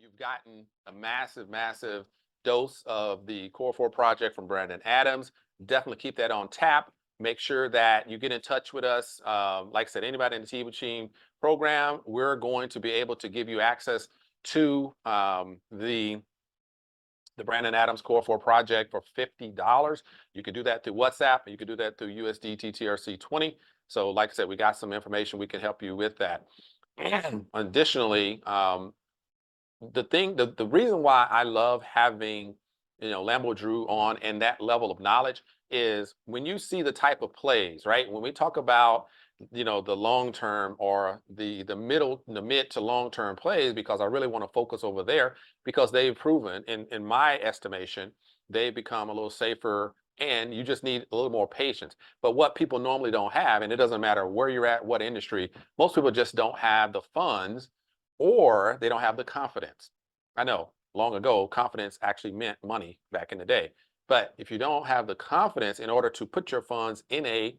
You've gotten a massive, massive dose of the Core 4 project from Brandon Adams. Definitely keep that on tap. Make sure that you get in touch with us. Like I said, anybody in the Team Team program, we're going to be able to give you access to the Brandon Adams Core 4 project for $50. You can do that through WhatsApp, and you can do that through USDT TRC20. So like I said, we got some information we can help you with that. And additionally, the reason why I love having Lambo Drew on and that level of knowledge is when you see the type of plays, right? When we talk about the long term or the mid to long term plays, because I really want to focus over there because they've proven in my estimation they've become a little safer, and you just need a little more patience. But what people normally don't have, and it doesn't matter where you're at, what industry, most people just don't have the funds or they don't have the confidence. I know long ago, confidence actually meant money back in the day. But if you don't have the confidence in order to put your funds in a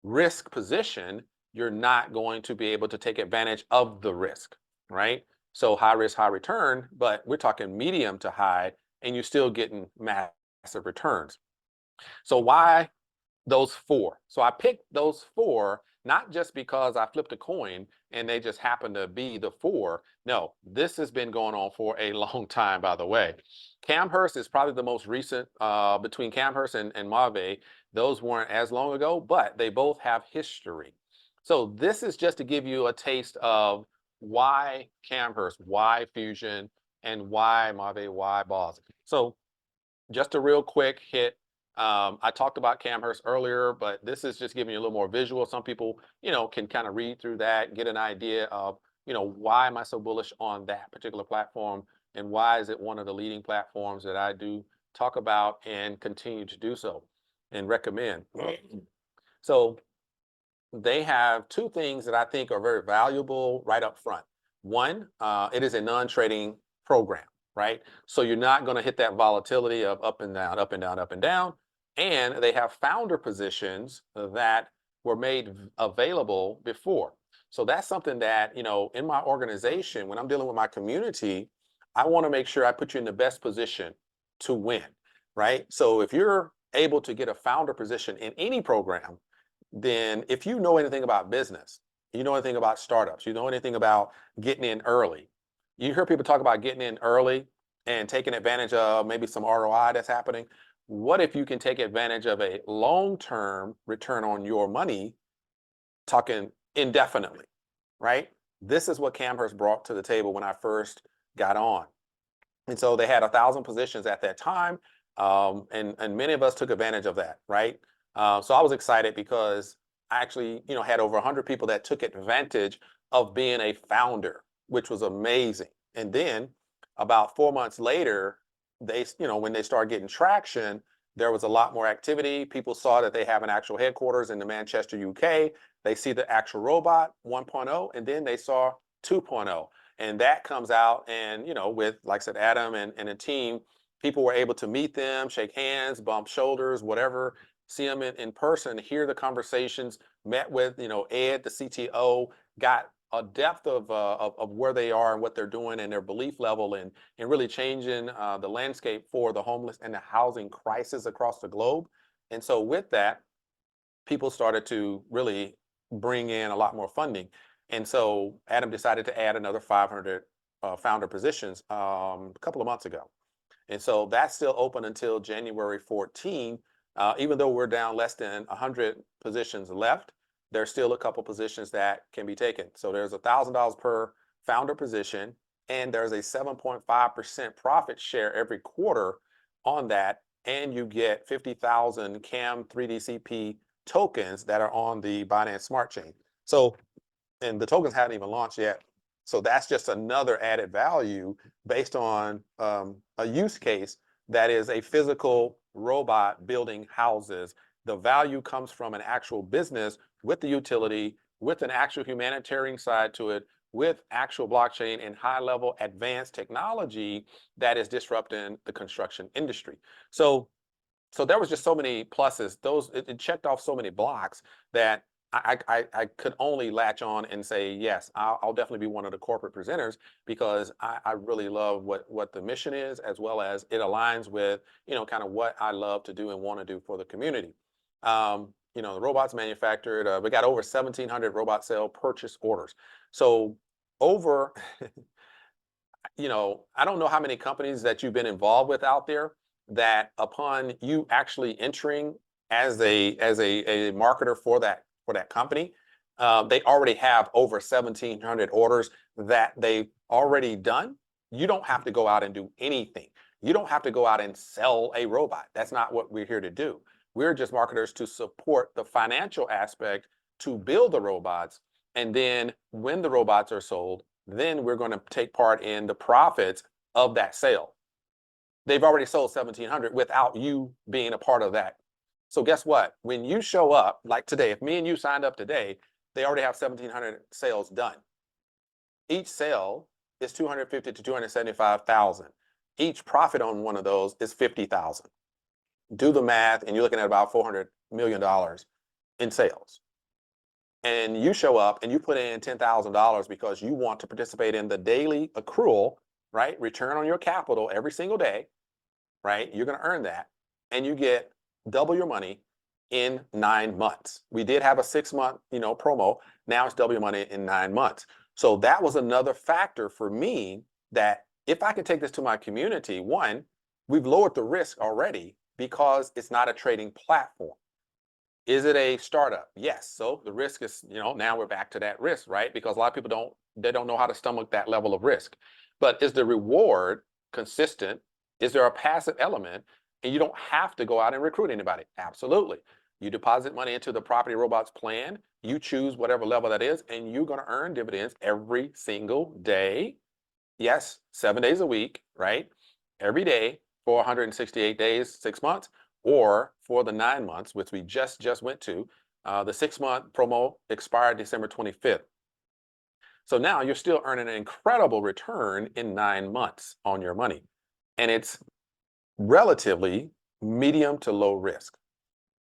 risk position, you're not going to be able to take advantage of the risk, right? So high risk, high return, but we're talking medium to high, and you're still getting massive returns. So why those four? So I picked those four not just because I flipped a coin and they just happened to be the four. No, this has been going on for a long time, by the way. Camhurst is probably the most recent between Camhurst and Mave. Those weren't as long ago, but they both have history. So this is just to give you a taste of why Camhurst, why Fusion, and why Mave, why Boss. So just a real quick hit. I talked about Camhurst earlier, but this is just giving you a little more visual. Some people, can kind of read through that, get an idea of, why am I so bullish on that particular platform, and why is it one of the leading platforms that I do talk about and continue to do so and recommend. So they have two things that I think are very valuable right up front. One, it is a non-trading program, right? So you're not going to hit that volatility of up and down, up and down, up and down. And they have founder positions that were made available before. So that's something that, in my organization, when I'm dealing with my community, I want to make sure I put you in the best position to win, right? So if you're able to get a founder position in any program, then if you know anything about business, you know anything about startups, you know anything about getting in early, you hear people talk about getting in early and taking advantage of maybe some ROI that's happening. What if you can take advantage of a long-term return on your money, talking indefinitely, right? This is what Camhurst brought to the table when I first got on. And so they had 1,000 positions at that time, and many of us took advantage of that, right? So I was excited because I actually, had over 100 people that took advantage of being a founder, which was amazing. And then about 4 months later, when they started getting traction, there was a lot more activity. People saw that they have an actual headquarters in the Manchester, UK. They see the actual robot 1.0, and then they saw 2.0. And that comes out, and with, like I said, Adam and a team, people were able to meet them, shake hands, bump shoulders, whatever, see them in person, hear the conversations, met with Ed, the CTO, got a depth of where they are and what they're doing and their belief level, and really changing the landscape for the homeless and the housing crisis across the globe. And so with that, people started to really bring in a lot more funding. And so Adam decided to add another 500 founder positions a couple of months ago. And so that's still open until January 14. Even though we're down less than 100 positions left, there's still a couple positions that can be taken. So there's $1,000 per founder position, and there's a 7.5% profit share every quarter on that. And you get 50,000 CAM 3DCP tokens that are on the Binance Smart Chain. So, and the tokens haven't even launched yet. So that's just another added value based on a use case that is a physical robot building houses. The value comes from an actual business with the utility, with an actual humanitarian side to it, with actual blockchain and high-level advanced technology that is disrupting the construction industry. So there was just so many pluses. It checked off so many blocks that I could only latch on and say, yes, I'll definitely be one of the corporate presenters because I really love what the mission is, as well as it aligns with, kind of what I love to do and want to do for the community. The robots manufactured, we got over 1,700 robot sale purchase orders. So over, I don't know how many companies that you've been involved with out there that upon you actually entering as a marketer for that company, they already have over 1,700 orders that they've already done. You don't have to go out and do anything. You don't have to go out and sell a robot. That's not what we're here to do. We're just marketers to support the financial aspect to build the robots. And then when the robots are sold, then we're going to take part in the profits of that sale. They've already sold 1,700 without you being a part of that. So guess what? When you show up, like today, if me and you signed up today, they already have 1,700 sales done. Each sale is 250 to 275,000. Each profit on one of those is 50,000. Do the math, and you're looking at about $400 million in sales. And you show up and you put in $10,000 because you want to participate in the daily accrual, right? Return on your capital every single day, right? You're going to earn that, and you get double your money in 9 months. We did have a 6-month, promo. Now it's double your money in 9 months. So that was another factor for me that if I could take this to my community, one, we've lowered the risk already because it's not a trading platform. Is it a startup? Yes. So the risk is, now we're back to that risk, right? Because a lot of people don't know how to stomach that level of risk. But is the reward consistent? Is there a passive element? And you don't have to go out and recruit anybody. Absolutely. You deposit money into the Property Robots plan. You choose whatever level that is, and you're going to earn dividends every single day. Yes, 7 days a week, right? Every day for 168 days, 6 months, or for the 9 months, which we just went to. The 6-month promo expired December 25th. So now you're still earning an incredible return in 9 months on your money. And it's relatively medium to low risk.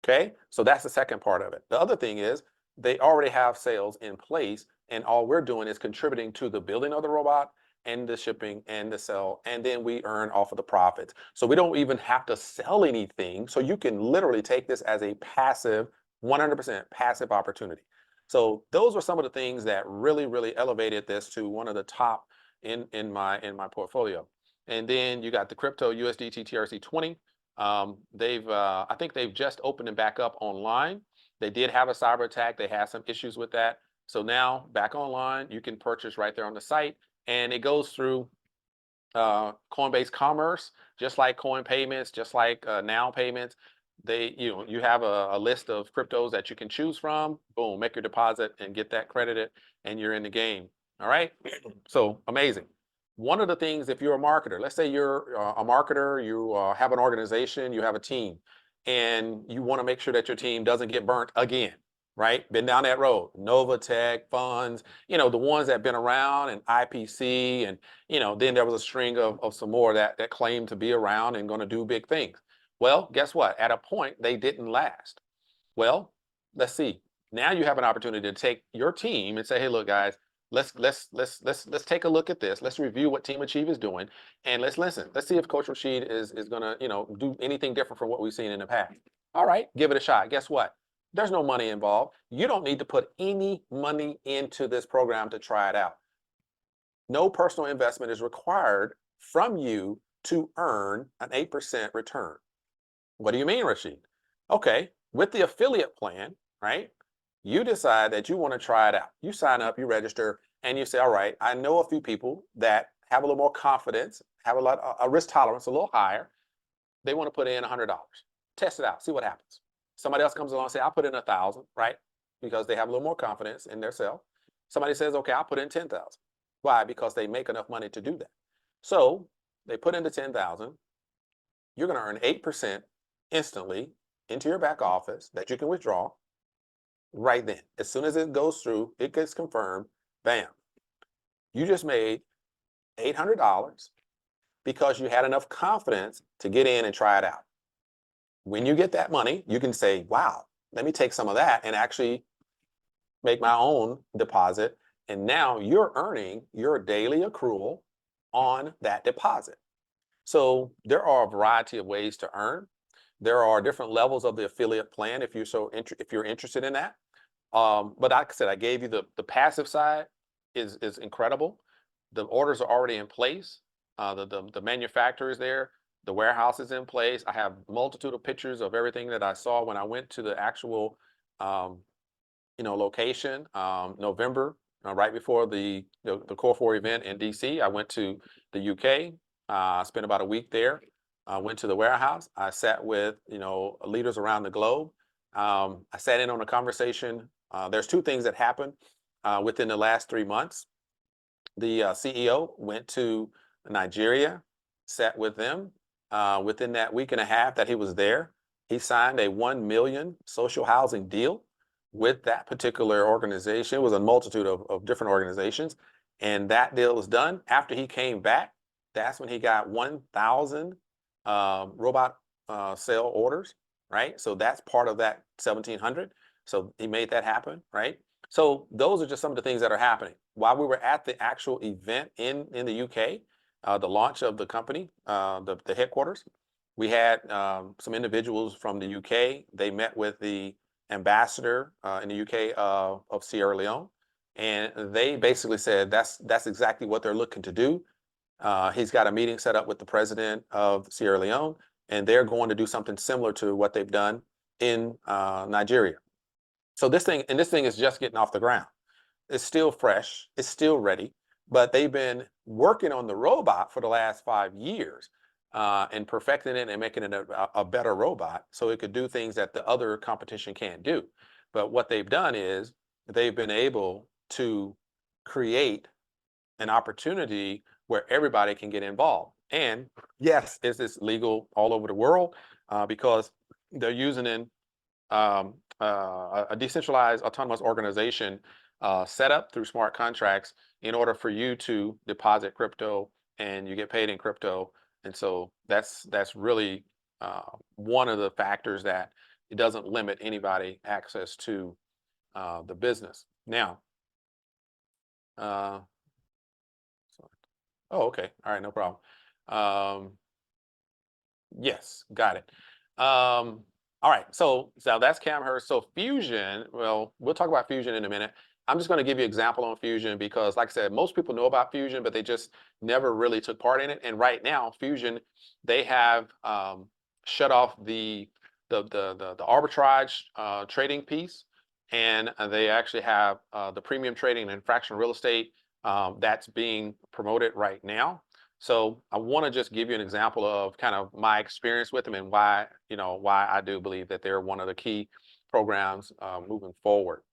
Okay, so that's the second part of it. The other thing is they already have sales in place, and all we're doing is contributing to the building of the robot and the shipping and the sell, and then we earn off of the profits. So we don't even have to sell anything. So you can literally take this as a passive, 100% passive opportunity. So those were some of the things that really elevated this to one of the top in my portfolio. And then you got the crypto USDT TRC20. I think they've just opened it back up online. They did have a cyber attack. They had some issues with that. So now back online, you can purchase right there on the site, and it goes through Coinbase Commerce, just like Coin Payments, just like Now Payments. You have a list of cryptos that you can choose from. Boom, make your deposit and get that credited, and you're in the game. All right. So amazing. One of the things, if you're a marketer, let's say you're a marketer, you have an organization, you have a team, and you want to make sure that your team doesn't get burnt again, right? Been down that road. Novatech, Funds, the ones that have been around, and IPC, and then there was a string of some more that claimed to be around and going to do big things. Well, guess what? At a point, they didn't last. Well, let's see. Now you have an opportunity to take your team and say, hey, look, guys, let's take a look at this. Let's review what Team Achieve is doing, and let's listen. Let's see if Coach Rashid is gonna, do anything different from what we've seen in the past. All right, give it a shot. Guess what? There's no money involved. You don't need to put any money into this program to try it out. No personal investment is required from you to earn an 8% return. What do you mean, Rashid? Okay, with the affiliate plan, right? You decide that you want to try it out. You sign up, you register, and you say, all right, I know a few people that have a little more confidence, have a risk tolerance a little higher. They want to put in $100. Test it out, see what happens. Somebody else comes along and say, I'll put in 1,000, right? Because they have a little more confidence in their self. Somebody says, okay, I'll put in 10,000. Why? Because they make enough money to do that. So they put in the 10,000. You're going to earn 8% instantly into your back office that you can withdraw right then. As soon as it goes through, it gets confirmed, bam. You just made $800 because you had enough confidence to get in and try it out. When you get that money, you can say, wow, let me take some of that and actually make my own deposit, and now you're earning your daily accrual on that deposit. So there are a variety of ways to earn. There are different levels of the affiliate plan if if you're interested in that. But like I said, I gave you the passive side is incredible. The orders are already in place. The manufacturer is there. The warehouse is in place. I have multitude of pictures of everything that I saw when I went to the actual um, location. November, right before the Core 4 event in DC. I went to the UK. I spent about a week there. I went to the warehouse. I sat with leaders around the globe. I sat in on a conversation. There's two things that happened within the last 3 months. The CEO went to Nigeria, sat with them. Within that week and a half that he was there, he signed a 1 million social housing deal with that particular organization. It was a multitude of different organizations. And that deal was done. After he came back, that's when he got 1,000 robot sale orders, right? So that's part of that 1,700. So he made that happen, right? So those are just some of the things that are happening. While we were at the actual event in the UK, the launch of the company, the headquarters, we had some individuals from the UK. They met with the ambassador in the UK of Sierra Leone, and they basically said that's exactly what they're looking to do. He's got a meeting set up with the president of Sierra Leone, and they're going to do something similar to what they've done in Nigeria. So this thing is just getting off the ground. It's still fresh, it's still ready, but they've been working on the robot for the last 5 years and perfecting it and making it a better robot so it could do things that the other competition can't do. But what they've done is they've been able to create an opportunity where everybody can get involved. And yes, is this legal all over the world? Because they're using a decentralized autonomous organization set up through smart contracts in order for you to deposit crypto and you get paid in crypto. And so that's really one of the factors that it doesn't limit anybody access to the business. Now, uh, oh, okay. All right, no problem. Um, yes, got it. All right, so that's Camhurst. So Fusion, well, we'll talk about Fusion in a minute. I'm just going to give you an example on Fusion because, like I said, most people know about Fusion, but they just never really took part in it. And right now, Fusion, they have shut off the arbitrage trading piece, and they actually have the premium trading and fractional real estate that's being promoted right now. So I want to just give you an example of kind of my experience with them and why I do believe that they're one of the key programs moving forward.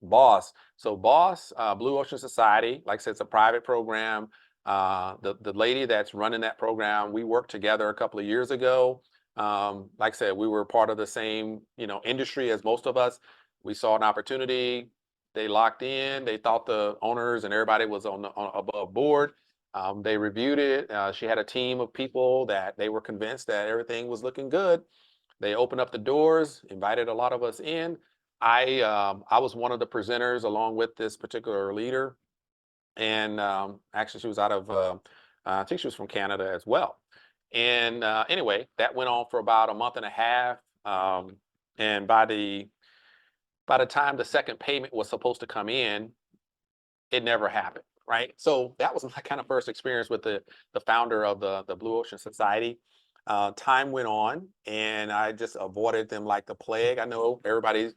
BOSS. So BOSS, Blue Ocean Society, like I said, it's a private program. The lady that's running that program, we worked together a couple of years ago. Like I said, we were part of the same industry as most of us. We saw an opportunity. They locked in. They thought the owners and everybody was on above board. They reviewed it. She had a team of people that they were convinced that everything was looking good. They opened up the doors, invited a lot of us in. I was one of the presenters along with this particular leader, and actually she was out of I think she was from Canada as well. And anyway, that went on for about a month and a half. And by the time the second payment was supposed to come in, it never happened, right? So that was my kind of first experience with the founder of the Blue Ocean Society. Time went on, and I just avoided them like the plague. I know everybody,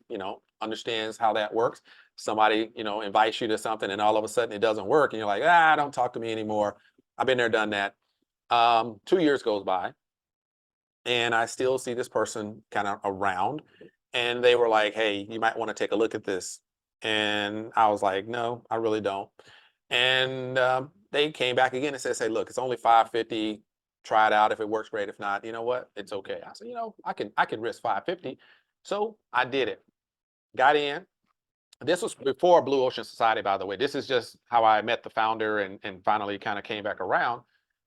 understands how that works. Somebody, invites you to something, and all of a sudden it doesn't work, and you're like, don't talk to me anymore. I've been there, done that. 2 years goes by, and I still see this person kind of around, and they were like, "Hey, you might want to take a look at this." And I was like, "No, I really don't." And they came back again and said, "Say, look, it's only 550. Try it out. If it works, great. If not, you know what? It's okay." I said, I can risk 550. So I did it. Got in. This was before Blue Ocean Society, by the way. This is just how I met the founder and finally kind of came back around.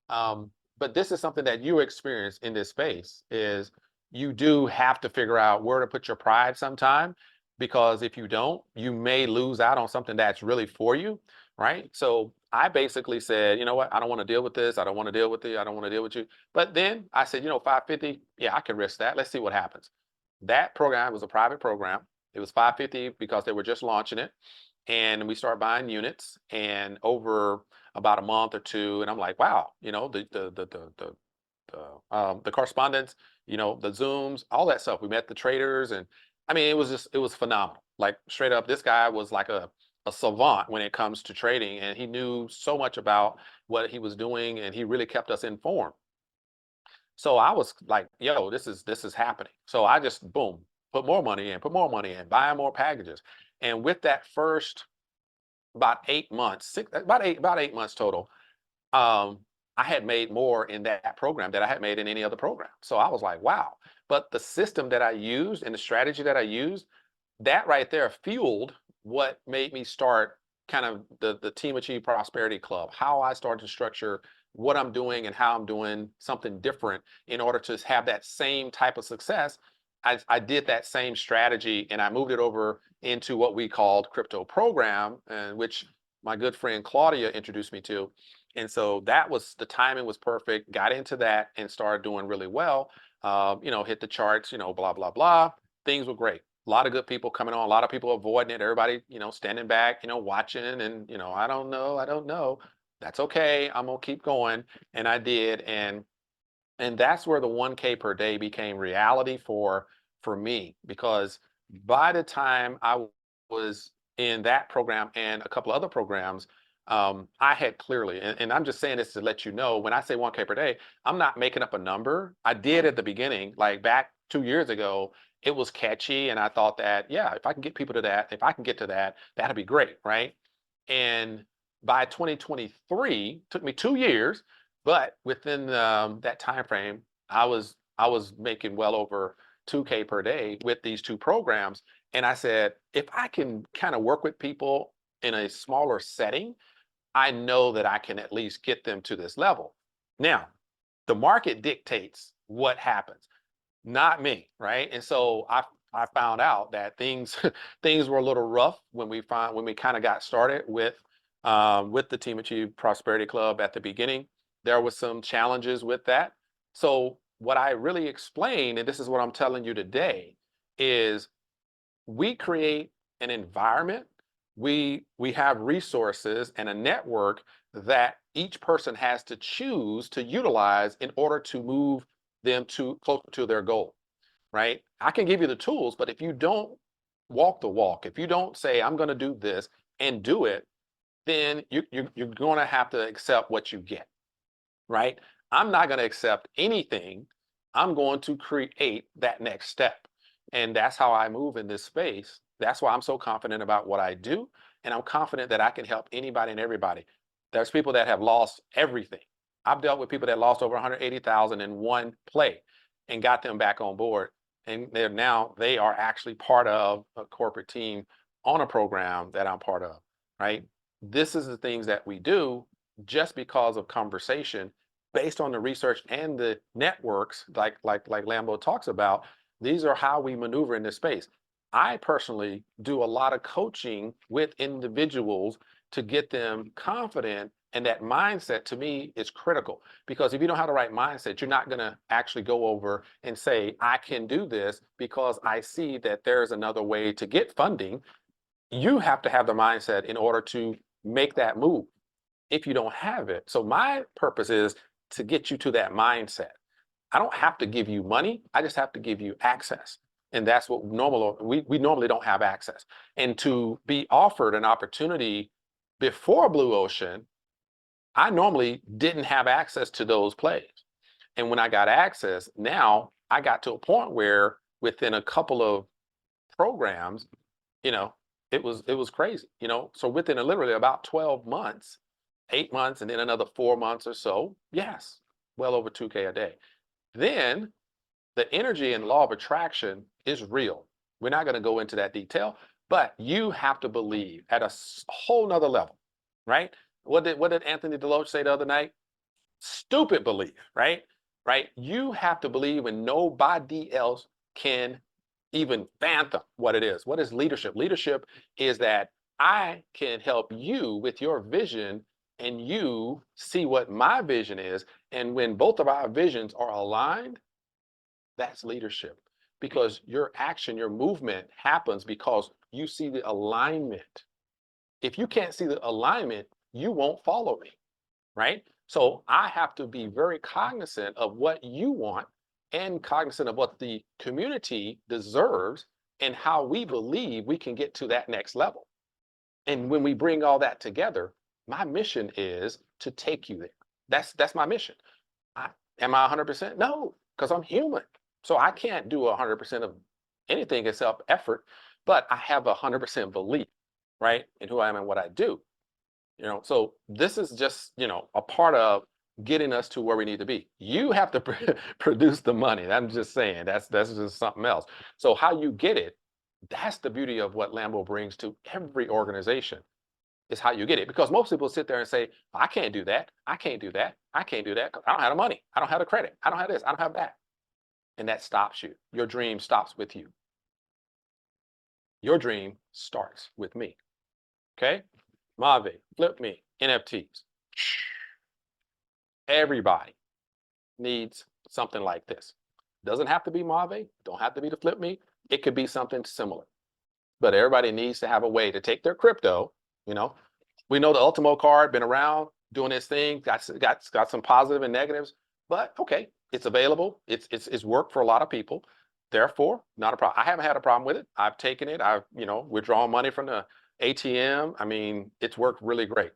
But this is something that you experience in this space is you do have to figure out where to put your pride sometime. because if you don't, you may lose out on something that's really for you, right? So I basically said, you know what? I don't want to deal with this. I don't want to deal with you. I don't want to deal with you. But then I said, 550, yeah, I can risk that. Let's see what happens. That program was a private program. It was 550 because they were just launching it. And we started buying units, and over about a month or two, and I'm like, wow, the correspondence, the Zooms, all that stuff. We met the traders, and I mean, it was phenomenal. Like straight up, this guy was like a savant when it comes to trading, and he knew so much about what he was doing, and he really kept us informed. So I was like, yo, this is happening. So I just boom, put more money in, buy more packages. And with that first about 8 months, about 8 months total, um, I had made more in that program that I had made in any other program. So I was like, wow. But the system that I used and the strategy that I used, that right there fueled what made me start kind of the Team Achieve Prosperity Club, how I started to structure what I'm doing and how I'm doing something different in order to have that same type of success. I did that same strategy and I moved it over into what we called crypto program, and which my good friend Claudia introduced me to. And so that was, the timing was perfect, got into that and started doing really well. Hit the charts, blah, blah, blah. Things were great. A lot of good people coming on, a lot of people avoiding it, everybody, standing back, watching, and, I don't know, I don't know. That's okay. I'm gonna keep going. And I did. And that's where the 1K per day became reality for me, because by the time I was in that program and a couple other programs, I had clearly, and I'm just saying this to let you know, when I say 1K per day, I'm not making up a number. I did at the beginning, like back 2 years ago. It was catchy, and I thought that, yeah, if I can get people to that, if I can get to that, that'd be great, right? And by 2023, took me 2 years, but within that time frame, I was making well over 2K per day with these two programs. And I said, if I can kind of work with people in a smaller setting, I know that I can at least get them to this level. Now, the market dictates what happens, not me, right? And so I found out that things things were a little rough when we kind of got started with the Team Achieve Prosperity Club at the beginning. There was some challenges with that. So what I really explained, and this is what I'm telling you today, is we create an environment. We have resources and a network that each person has to choose to utilize in order to move them to closer to their goal, right? I can give you the tools, but if you don't walk the walk, if you don't say, I'm going to do this and do it, then you're going to have to accept what you get, right? I'm not going to accept anything. I'm going to create that next step. And that's how I move in this space. That's why I'm so confident about what I do. And I'm confident that I can help anybody and everybody. There's people that have lost everything. I've dealt with people that lost over 180,000 in one play and got them back on board. And they are actually part of a corporate team on a program that I'm part of, right? This is the things that we do just because of conversation based on the research and the networks, like Lambo talks about. These are how we maneuver in this space. I personally do a lot of coaching with individuals to get them confident, and that mindset to me is critical, because if you don't have the right mindset, you're not going to actually go over and say, I can do this because I see that there's another way to get funding. You have to have the mindset in order to make that move if you don't have it. So my purpose is to get you to that mindset. I don't have to give you money. I just have to give you access. And that's what we normally don't have access. And to be offered an opportunity before Blue Ocean, I normally didn't have access to those plays. And when I got access, now I got to a point where within a couple of programs, you know, it was crazy, So within literally about 12 months, 8 months, and then another 4 months or so, yes, well over 2K a day. Then the energy and law of attraction is real. We're not going to go into that detail, but you have to believe at a whole nother level, right? What did Anthony Deloach say the other night? Stupid belief, right? Right? You have to believe when nobody else can even fathom what it is. What is leadership? Leadership is that I can help you with your vision and you see what my vision is. And when both of our visions are aligned, that's leadership, because your action, your movement happens because you see the alignment. If you can't see the alignment, you won't follow me, right? So I have to be very cognizant of what you want and cognizant of what the community deserves and how we believe we can get to that next level. And when we bring all that together, my mission is to take you there. That's my mission. I, am I 100%? No, because I'm human. So I can't do 100% of anything except effort, but I have 100% belief, right, in who I am and what I do. So this is just, a part of getting us to where we need to be. You have to produce the money. I'm just saying that's just something else. So how you get it, that's the beauty of what Lambo brings to every organization, is how you get it. Because most people sit there and say, I can't do that. I can't do that. I can't do that because I don't have the money. I don't have the credit. I don't have this. I don't have that. And that stops you. Your dream stops with you. Your dream starts with me. Okay? Mave, Flip Me, NFTs. Everybody needs something like this. Doesn't have to be Mave, don't have to be the Flip Me. It could be something similar. But everybody needs to have a way to take their crypto. We know the Ultimo card been around doing its thing, got some positive and negatives, but okay, it's available. It's worked for a lot of people. Therefore, not a problem. I haven't had a problem with it. I've taken it. I've withdrawn money from the ATM. I mean, it's worked really great.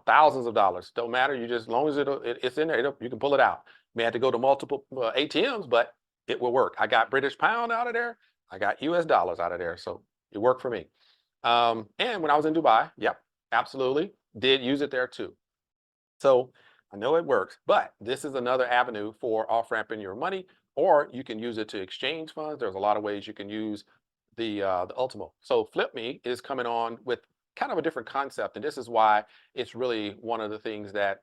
Thousands of dollars. Don't matter. You just, as long as it's in there, you can pull it out. You may have to go to multiple ATMs, but it will work. I got British pound out of there. I got US dollars out of there. So it worked for me. And when I was in Dubai, yep, absolutely, did use it there too. So I know it works, but this is another avenue for off-ramping your money, or you can use it to exchange funds. There's a lot of ways you can use the Ultimo. So Flip Me is coming on with kind of a different concept, and this is why it's really one of the things that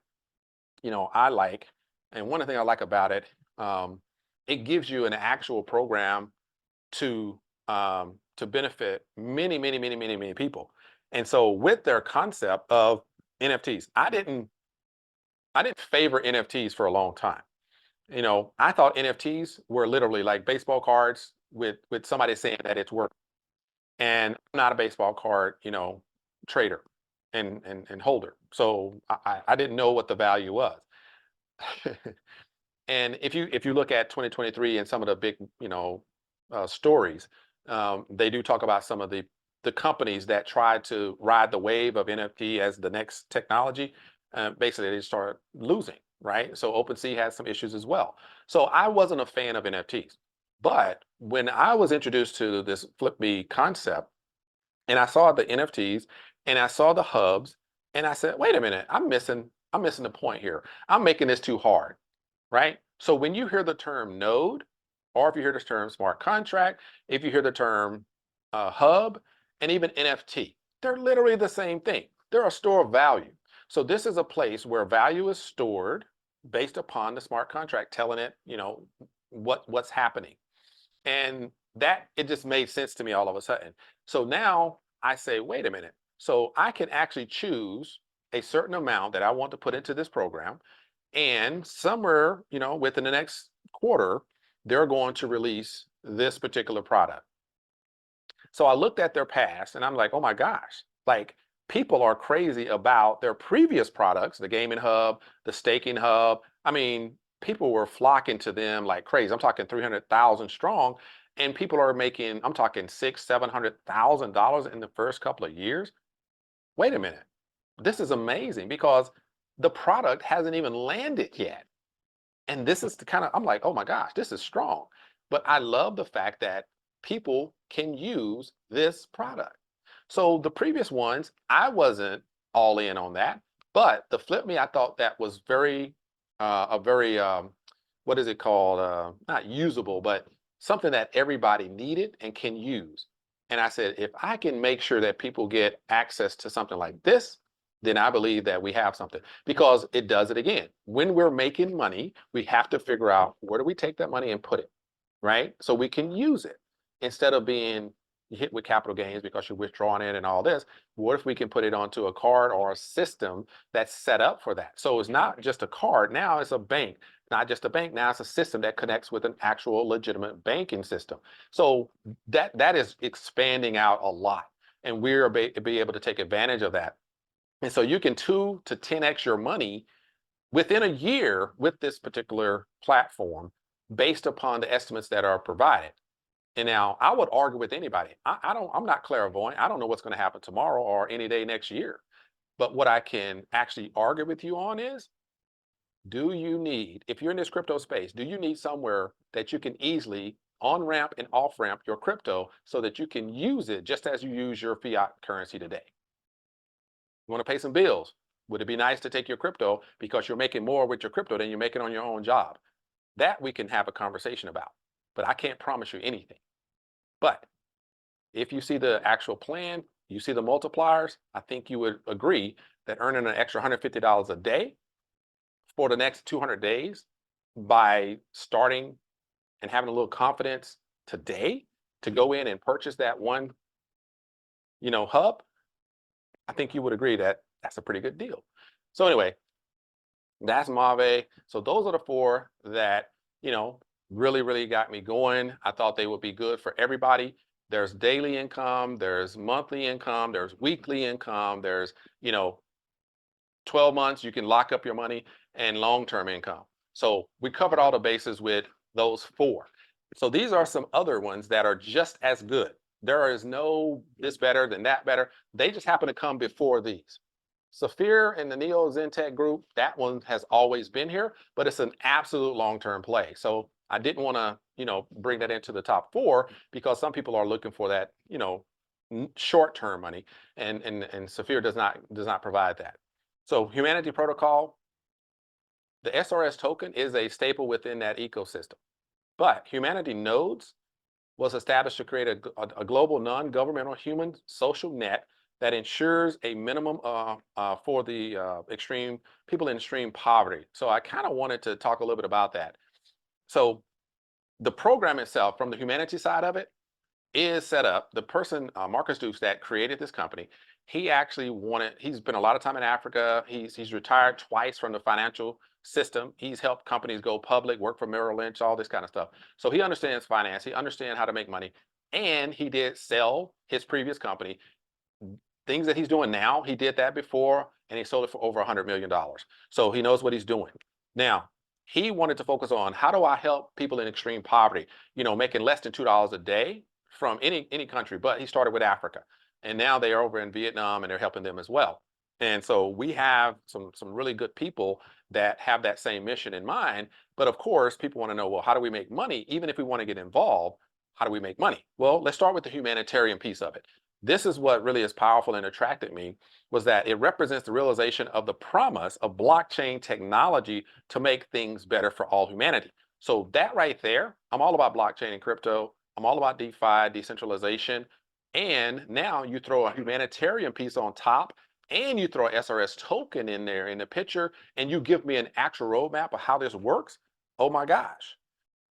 I like. And one of the things I like about it, it gives you an actual program to benefit many, many, many, many, many people. And so with their concept of NFTs, I didn't favor NFTs for a long time. I thought NFTs were literally like baseball cards with somebody saying that it's worth. And I'm not a baseball card, trader and holder. So I didn't know what the value was. And if you look at 2023 and some of the big, stories, they do talk about some of the companies that tried to ride the wave of NFT as the next technology. Basically, they start losing, right? So OpenSea has some issues as well. So I wasn't a fan of NFTs. But when I was introduced to this Flip Me concept, and I saw the NFTs and I saw the hubs, and I said, wait a minute, I'm missing the point here. I'm making this too hard, right? So when you hear the term node, or if you hear the term smart contract, if you hear the term hub, and even NFT, they're literally the same thing. They're a store of value. So this is a place where value is stored based upon the smart contract telling it, what's happening. And that, it just made sense to me all of a sudden. So now I say, wait a minute. So I can actually choose a certain amount that I want to put into this program. And somewhere, within the next quarter, they're going to release this particular product. So I looked at their past and I'm like, oh my gosh, like people are crazy about their previous products, the gaming hub, the staking hub. I mean, people were flocking to them like crazy. I'm talking 300,000 strong, and people are making, I'm talking $600,000-$700,000 in the first couple of years. Wait a minute, this is amazing because the product hasn't even landed yet. And this is the kind of, I'm like, oh my gosh, this is strong. But I love the fact that people can use this product. So the previous ones, I wasn't all in on that, but the Flip Me, I thought that was very, what is it called? Not usable, but something that everybody needed and can use. And I said, if I can make sure that people get access to something like this, then I believe that we have something, because it does it again. When we're making money, we have to figure out where do we take that money and put it, right? So we can use it. instead of being hit with capital gains because you're withdrawing it and all this, what if we can put it onto a card or a system that's set up for that? So it's not just a card, now it's a bank. Not just a bank, now it's a system that connects with an actual legitimate banking system. So that is expanding out a lot, and we're be able to take advantage of that. And so you can 2 to 10x your money within a year with this particular platform based upon the estimates that are provided. And now I would argue with anybody. I'm not clairvoyant. I don't know what's going to happen tomorrow or any day next year. But what I can actually argue with you on is, do you need, if you're in this crypto space, do you need somewhere that you can easily on ramp and off ramp your crypto so that you can use it just as you use your fiat currency today? You want to pay some bills? Would it be nice to take your crypto because you're making more with your crypto than you're making on your own job? That we can have a conversation about, but I can't promise you anything. But if you see the actual plan, you see the multipliers, I think you would agree that earning an extra $150 a day for the next 200 days by starting and having a little confidence today to go in and purchase that one, hub, I think you would agree that that's a pretty good deal. So anyway, that's Mave. So those are the 4 that, really, really got me going. I thought they would be good for everybody. There's daily income, there's monthly income, there's weekly income, there's, 12 months, you can lock up your money, and long-term income. So we covered all the bases with those 4. So these are some other ones that are just as good. There is no this better than that better. They just happen to come before these. Saphir and the Neo Zentech group, that one has always been here, but it's an absolute long-term play. So I didn't want to, bring that into the top 4 because some people are looking for that, short-term money, and Saphir does not provide that. So Humanity Protocol, the SRS token is a staple within that ecosystem. But Humanity Nodes was established to create a global non-governmental human social net that ensures a minimum for the extreme people in extreme poverty. So I kind of wanted to talk a little bit about that. So the program itself, from the humanity side of it, is set up. The person, Marcus Dukes, that created this company, he's been a lot of time in Africa. He's retired twice from the financial system. He's helped companies go public, work for Merrill Lynch, all this kind of stuff. So he understands finance. He understands how to make money. And he did sell his previous company. Things that he's doing now, he did that before, and he sold it for over $100 million. So he knows what he's doing. Now, he wanted to focus on, how do I help people in extreme poverty, making less than $2 a day from any country, but he started with Africa. And now they are over in Vietnam, and they're helping them as well. And so we have some really good people that have that same mission in mind. But of course, people want to know, well, how do we make money? Even if we want to get involved, how do we make money? Well, let's start with the humanitarian piece of it. This is what really is powerful and attracted me, was that it represents the realization of the promise of blockchain technology to make things better for all humanity. So that right there, I'm all about blockchain and crypto. I'm all about DeFi, decentralization. And now you throw a humanitarian piece on top, and you throw a SRS token in there in the picture, and you give me an actual roadmap of how this works. Oh my gosh.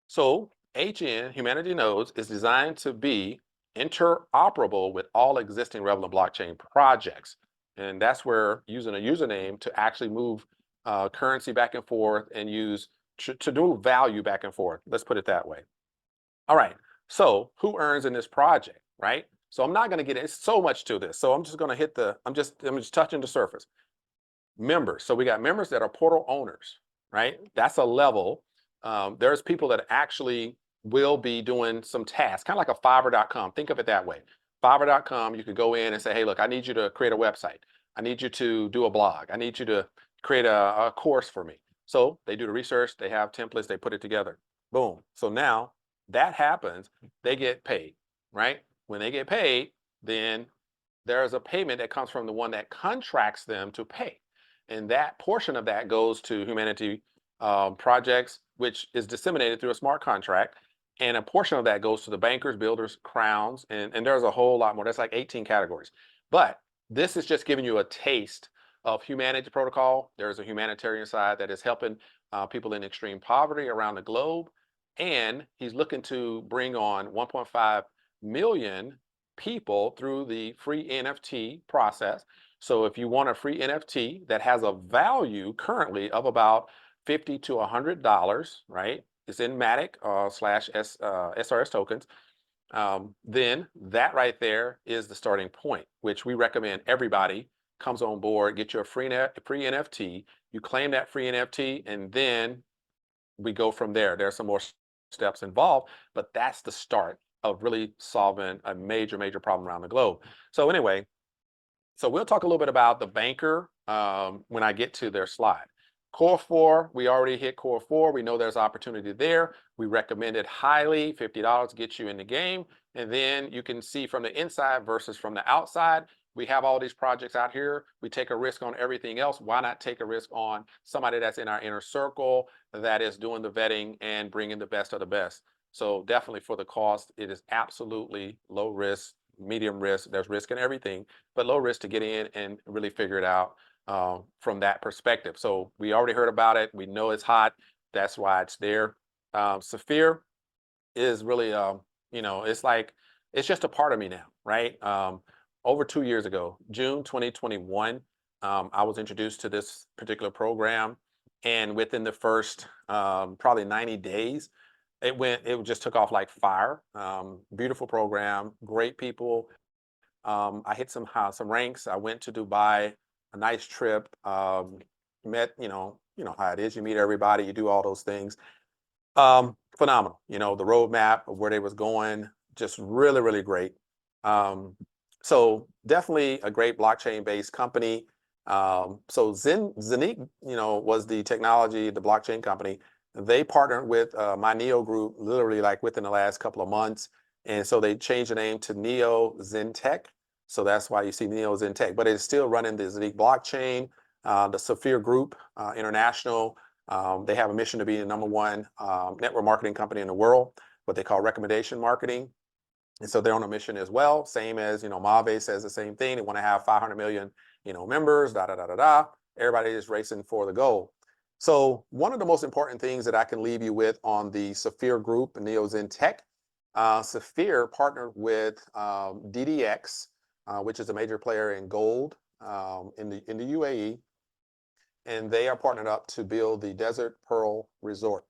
So HN, Humanity Nodes, is designed to be interoperable with all existing relevant blockchain projects. And that's where using a username to actually move currency back and forth and use to move value back and forth. Let's put it that way. All right. So who earns in this project, right? So I'm not going to get into so much to this. So I'm just going to I'm just touching the surface. Members. So we got members that are portal owners, right? That's a level. There's people that actually will be doing some tasks, kind of like a Fiverr.com. Think of it that way. Fiverr.com, you could go in and say, hey, look, I need you to create a website. I need you to do a blog. I need you to create a course for me. So they do the research, they have templates, they put it together. Boom. So now that happens, they get paid, right? When they get paid, then there's a payment that comes from the one that contracts them to pay. And that portion of that goes to Humanity projects, which is disseminated through a smart contract. And a portion of that goes to the bankers, builders, crowns, and there's a whole lot more. That's like 18 categories. But this is just giving you a taste of Humanity Protocol. There's a humanitarian side that is helping people in extreme poverty around the globe. And he's looking to bring on 1.5 million people through the free NFT process. So if you want a free NFT that has a value currently of about $50 to $100, right? It's in Matic slash SRS tokens. Then that right there is the starting point, which we recommend everybody comes on board, get your free NFT, you claim that free NFT, and then we go from there. There's some more steps involved, but that's the start of really solving a major, major problem around the globe. So anyway, so we'll talk a little bit about the banker when I get to their slide. Core 4, we already hit Core 4. We know there's opportunity there. We recommend it highly. $50 gets you in the game. And then you can see from the inside versus from the outside. We have all these projects out here. We take a risk on everything else. Why not take a risk on somebody that's in our inner circle that is doing the vetting and bringing the best of the best? So definitely for the cost, it is absolutely low risk, medium risk. There's risk in everything, but low risk to get in and really figure it out from that perspective. So we already heard about it. We know it's hot. That's why it's there. Saphir is really, it's like, it's just a part of me now, right? Over 2 years ago, June 2021, I was introduced to this particular program. And within the first probably 90 days, it just took off like fire. Beautiful program, great people. I hit some ranks. I went to Dubai, a nice trip. Met, how it is. You meet everybody, you do all those things. Phenomenal. The roadmap of where they was going, just really, really great. So definitely a great blockchain-based company. So Zenique, was the technology, the blockchain company. They partnered with my Neo group literally like within the last couple of months. And so they changed the name to Neo Zentech. So that's why you see Neo Zentech, but it's still running the Zenique blockchain, the Saphir Group International. They have a mission to be the #1 network marketing company in the world, what they call recommendation marketing. And so they're on a mission as well, same as, Mave says the same thing. They want to have 500 million, members, da, da, da, da, da. Everybody is racing for the goal. So one of the most important things that I can leave you with on the Saphir Group, Neozen Tech, Saphir partnered with DDX, which is a major player in gold in the UAE, and they are partnered up to build the Desert Pearl Resort.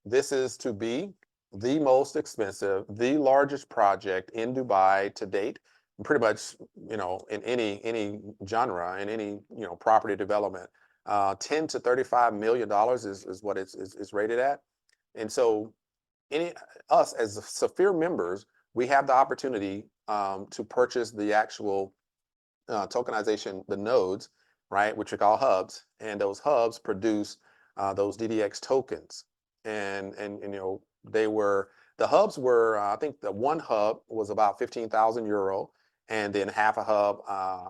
This is to be the most expensive, the largest project in Dubai to date, pretty much, in any genre, in any, property development. $10 to $35 million is what it's rated at. And so us as Saphir members, we have the opportunity to purchase the actual tokenization, the nodes, right, which we call hubs, and those hubs produce those DDX tokens. And the hubs were, I think the one hub was about 15,000 euro, and then half a hub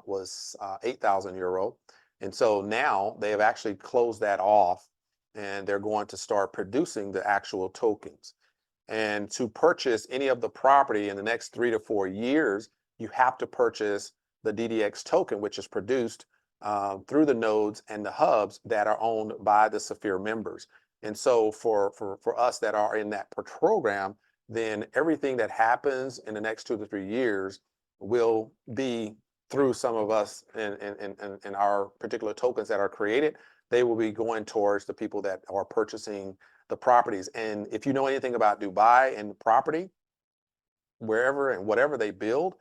was 8,000 euro. And so now they have actually closed that off, and they're going to start producing the actual tokens. And to purchase any of the property in the next 3 to 4 years, you have to purchase the DDX token, which is produced through the nodes and the hubs that are owned by the Saphir members. And so for us that are in that program, then everything that happens in the next 2 to 3 years will be through some of us in our particular tokens that are created. They will be going towards the people that are purchasing the properties. And if you know anything about Dubai and property, wherever and whatever they build,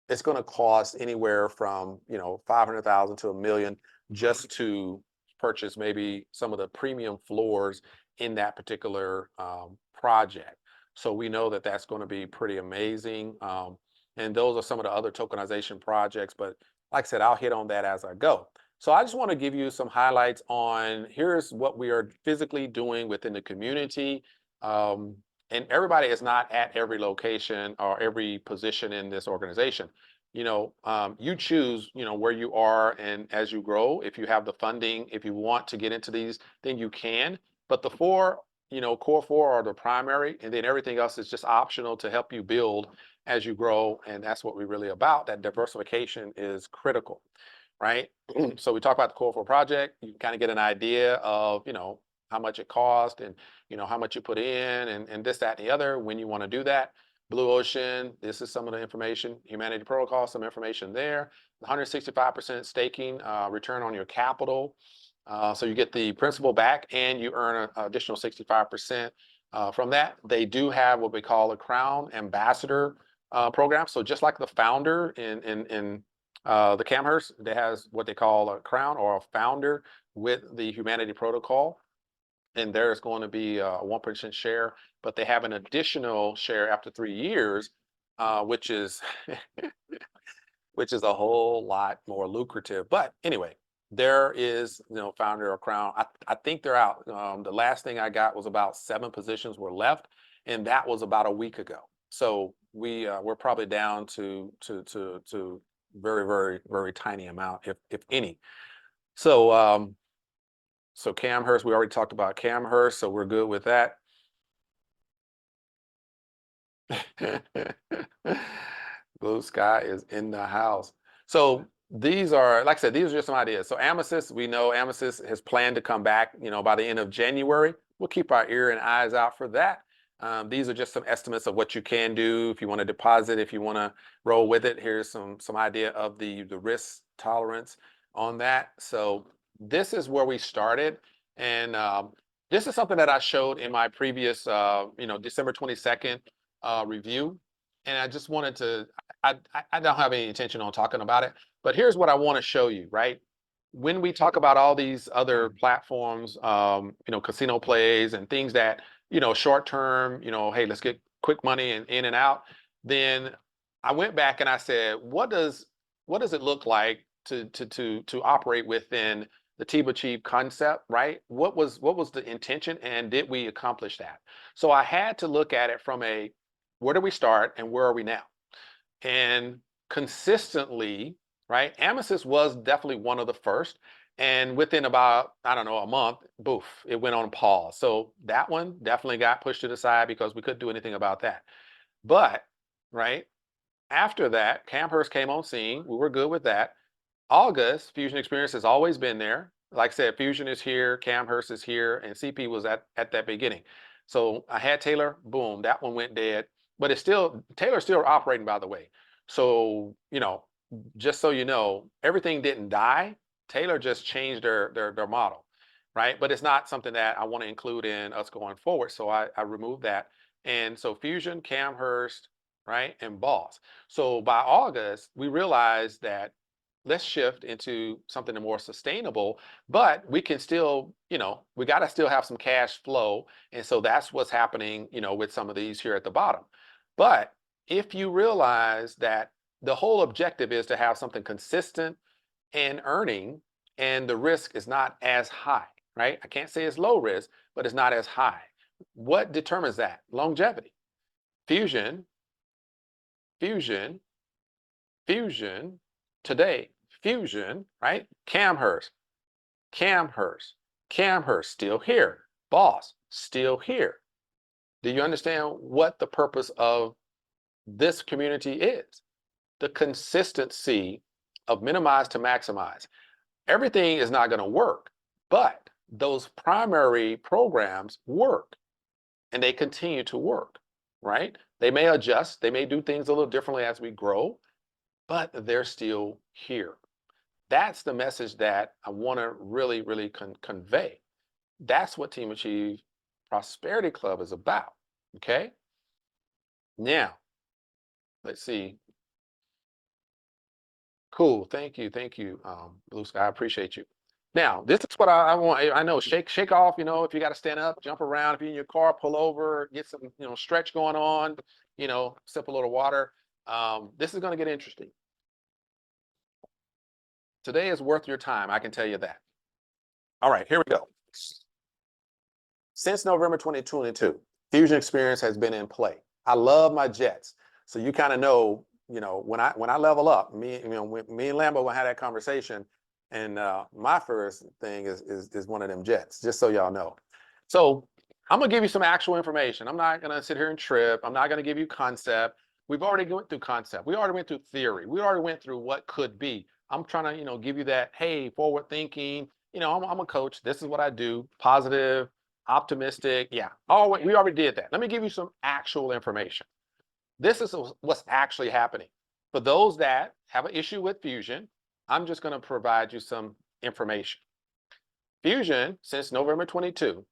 it's going to cost anywhere from 500,000 to $1 million just to purchase maybe some of the premium floors in that particular project. So we know that that's going to be pretty amazing. And those are some of the other tokenization projects. But like I said, I'll hit on that as I go. So I just want to give you some highlights on here's what we are physically doing within the community. And everybody is not at every location or every position in this organization. You choose, where you are, and as you grow, if you have the funding, if you want to get into these, then you can. But the core 4 are the primary, and then everything else is just optional to help you build as you grow. And that's what we're really about. That diversification is critical, right? So we talk about the core 4 project. You kind of get an idea of, how much it cost and, how much you put in and this, that, and the other when you want to do that. Blue Ocean, this is some of the information. Humanity Protocol, some information there. 165% staking return on your capital. So you get the principal back and you earn an additional 65% from that. They do have what we call a Crown Ambassador program. So just like the founder in the Camhurst, that has what they call a crown or a founder with the Humanity Protocol. And there's going to be a 1% share, but they have an additional share after 3 years, which is which is a whole lot more lucrative. But anyway, there is, founder or crown. I think they're out. The last thing I got was about 7 positions were left, and that was about a week ago. So we're probably down to very, very, very tiny amount, if any. So so Camhurst, we already talked about Camhurst, so we're good with that. Blue Sky is in the house. So these are, like I said, these are just some ideas. So Amethyst, we know Amethyst has planned to come back, by the end of January. We'll keep our ear and eyes out for that. These are just some estimates of what you can do if you want to deposit, if you want to roll with it. Here's some idea of the risk tolerance on that. So this is where we started, and this is something that I showed in my previous, December 22nd review, and I just wanted to. I don't have any intention on talking about it, but here's what I want to show you. Right, when we talk about all these other platforms, casino plays and things that short term, hey, let's get quick money and in and out. Then I went back and I said, what does it look like to operate within the Team Achieve concept, right? What was the intention, and did we accomplish that? So I had to look at it from a, where do we start and where are we now? And consistently, right, Amethyst was definitely one of the first. And within about, I don't know, a month, boof, it went on pause. So that one definitely got pushed to the side because we couldn't do anything about that. But, right, after that, Camhurst came on scene. We were good with that. August, Fusion Experience has always been there. Like I said, Fusion is here, Camhurst is here, and CP was at that beginning. So I had Taylor, boom, that one went dead. But Taylor's still operating, by the way. So, just so you know, everything didn't die. Taylor just changed their model, right? But it's not something that I want to include in us going forward. So I removed that. And so Fusion, Camhurst, right, and Boss. So by August, we realized that let's shift into something more sustainable, but we can still, we got to still have some cash flow. And so that's what's happening, with some of these here at the bottom. But if you realize that the whole objective is to have something consistent and earning, and the risk is not as high, right? I can't say it's low risk, but it's not as high. What determines that? Longevity. Fusion, today, Fusion, right? Camhurst, still here. Boss, still here. Do you understand what the purpose of this community is? The consistency of minimize to maximize. Everything is not going to work, but those primary programs work, and they continue to work, right? They may adjust, they may do things a little differently as we grow, but they're still here. That's the message that I want to really, really convey. That's what Team Achieve Prosperity Club is about, okay? Now, let's see. Cool, thank you, Blue Sky, I appreciate you. Now, this is what I want. I know, shake off, if you got to stand up, jump around. If you're in your car, pull over, get some, stretch going on, sip a little water. This is going to get interesting. Today is worth your time, I can tell you that. All right, here we go. Since November 2022, Fusion Experience has been in play. I love my Jets. So you kind of know, when I level up, me and Lambo will have that conversation, and my first thing is one of them Jets, just so y'all know. So I'm gonna give you some actual information. I'm not gonna sit here and trip. I'm not gonna give you concept. We've already went through concept. We already went through theory. We already went through what could be. I'm trying to, give you that, hey, forward thinking. I'm a coach. This is what I do. Positive, optimistic. Yeah. Oh, we already did that. Let me give you some actual information. This is what's actually happening. For those that have an issue with Fusion, I'm just going to provide you some information. Fusion, since November 22,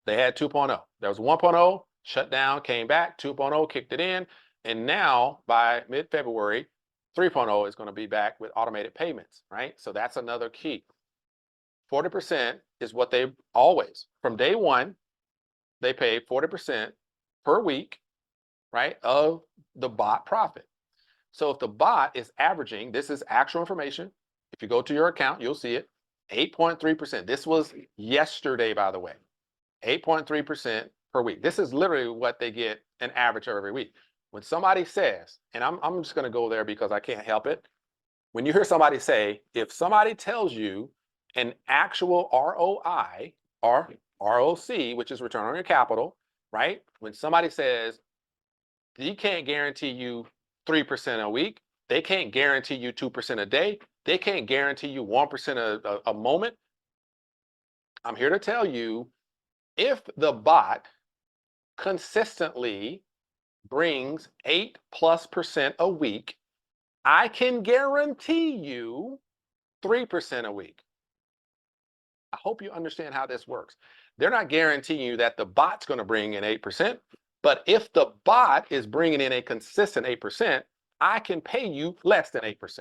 they had 2.0. There was 1.0, shut down, came back, 2.0 kicked it in, and now by mid-February, 3.0 is going to be back with automated payments, right? So that's another key. 40% is what they always, from day one, they pay 40% per week, right, of the bot profit. So if the bot is averaging, this is actual information. If you go to your account, you'll see it, 8.3%. This was yesterday, by the way, 8.3% per week. This is literally what they get an average of every week. When somebody says, and I'm just going to go there because I can't help it. When you hear somebody say, if somebody tells you an actual ROI or ROC, which is return on your capital, right? When somebody says, they can't guarantee you 3% a week, they can't guarantee you 2% a day, they can't guarantee you 1% a moment. I'm here to tell you, if the bot consistently brings 8+% a week, I can guarantee you 3% a week. I hope you understand how this works. They're not guaranteeing you that the bot's going to bring in 8%, but if the bot is bringing in a consistent 8%, I can pay you less than 8%.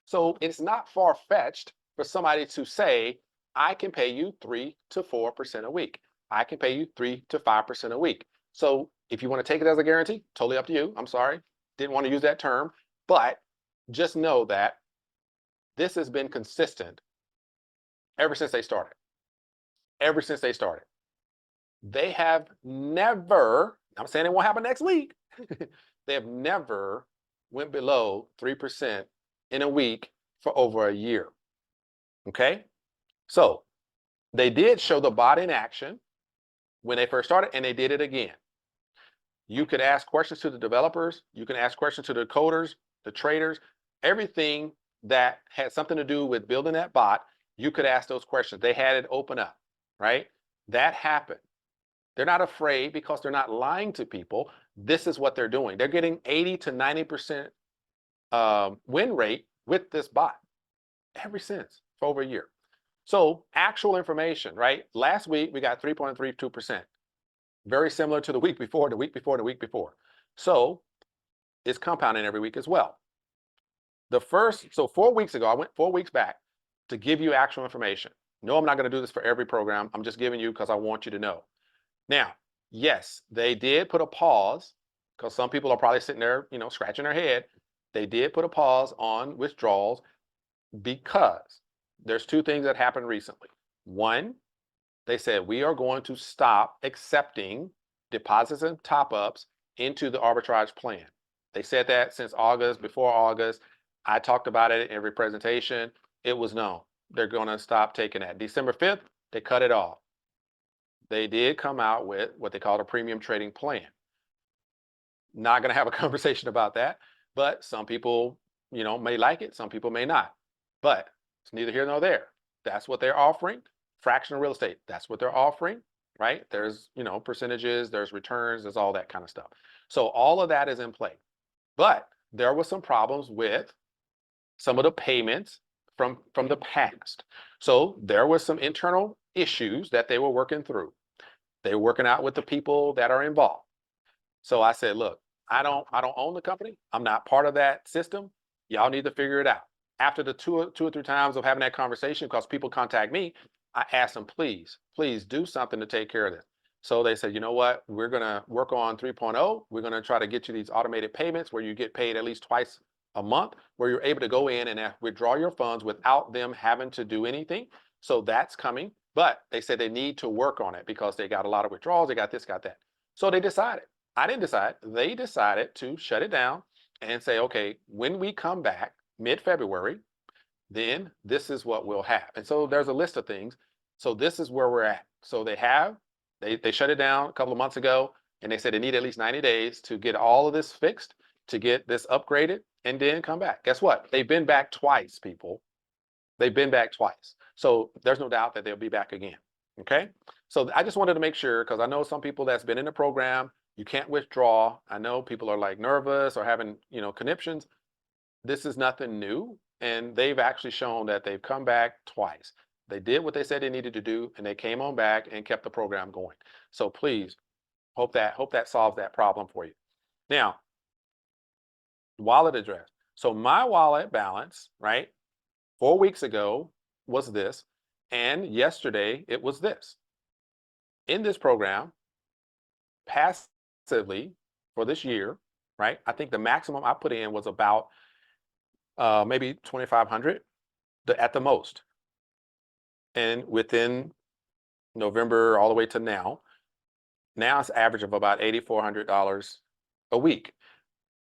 So it's not far-fetched for somebody to say, I can pay you 3 to 4% a week. I can pay you 3 to 5% a week. So if you want to take it as a guarantee, totally up to you. I'm sorry, didn't want to use that term, but just know that this has been consistent ever since they started. Ever since they started. They have never, I'm saying it won't happen next week, they have never went below 3% in a week for over a year. Okay? So they did show the bot in action when they first started, and they did it again. You could ask questions to the developers, you can ask questions to the coders, the traders, everything that had something to do with building that bot, you could ask those questions. They had it open up, right? That happened. They're not afraid because they're not lying to people. This is what they're doing. They're getting 80 to 90% win rate with this bot ever since for over a year. So actual information, right? Last week, we got 3.32%. Very similar to the week before, the week before, the week before. So it's compounding every week as well. So 4 weeks ago, I went 4 weeks back to give you actual information. No, I'm not going to do this for every program. I'm just giving you because I want you to know. Now, yes, they did put a pause because some people are probably sitting there, scratching their head. They did put a pause on withdrawals because there's two things that happened recently. One, they said, we are going to stop accepting deposits and top-ups into the arbitrage plan. They said that since August, before August. I talked about it in every presentation. It was known. They're going to stop taking that. December 5th, they cut it off. They did come out with what they call a premium trading plan. Not going to have a conversation about that, but some people, may like it. Some people may not, but it's neither here nor there. That's what they're offering. Fractional real estate, that's what they're offering, right? There's, percentages, there's returns, there's all that kind of stuff. So all of that is in play, but there were some problems with some of the payments from the past. So there was some internal issues that they were working through. They were working out with the people that are involved. So I said, look, I don't own the company. I'm not part of that system. Y'all need to figure it out. After the two or three times of having that conversation, because people contact me, I asked them, please do something to take care of this. So they said, you know what? We're going to work on 3.0. We're going to try to get you these automated payments where you get paid at least twice a month, where you're able to go in and withdraw your funds without them having to do anything. So that's coming. But they said they need to work on it because they got a lot of withdrawals. They got this, got that. So they decided. I didn't decide. They decided to shut it down and say, okay, when we come back mid-February, then this is what we'll have. And so there's a list of things. So this is where we're at. So they shut it down a couple of months ago, and they said they need at least 90 days to get all of this fixed, to get this upgraded, and then come back. Guess what? They've been back twice, people. They've been back twice. So there's no doubt that they'll be back again. Okay? So I just wanted to make sure, because I know some people that's been in the program, You can't withdraw. I know people are like nervous or having, conniptions. This is nothing new. And they've actually shown that they've come back twice. They did what they said they needed to do, and they came on back and kept the program going. So please hope that solves that problem for you. Now, wallet address. So my wallet balance, right, 4 weeks ago was this, and yesterday it was this. In this program, passively for this year, right? I think the maximum I put in was about maybe 2,500 at the most. And within November all the way to now it's average of about $8,400 a week.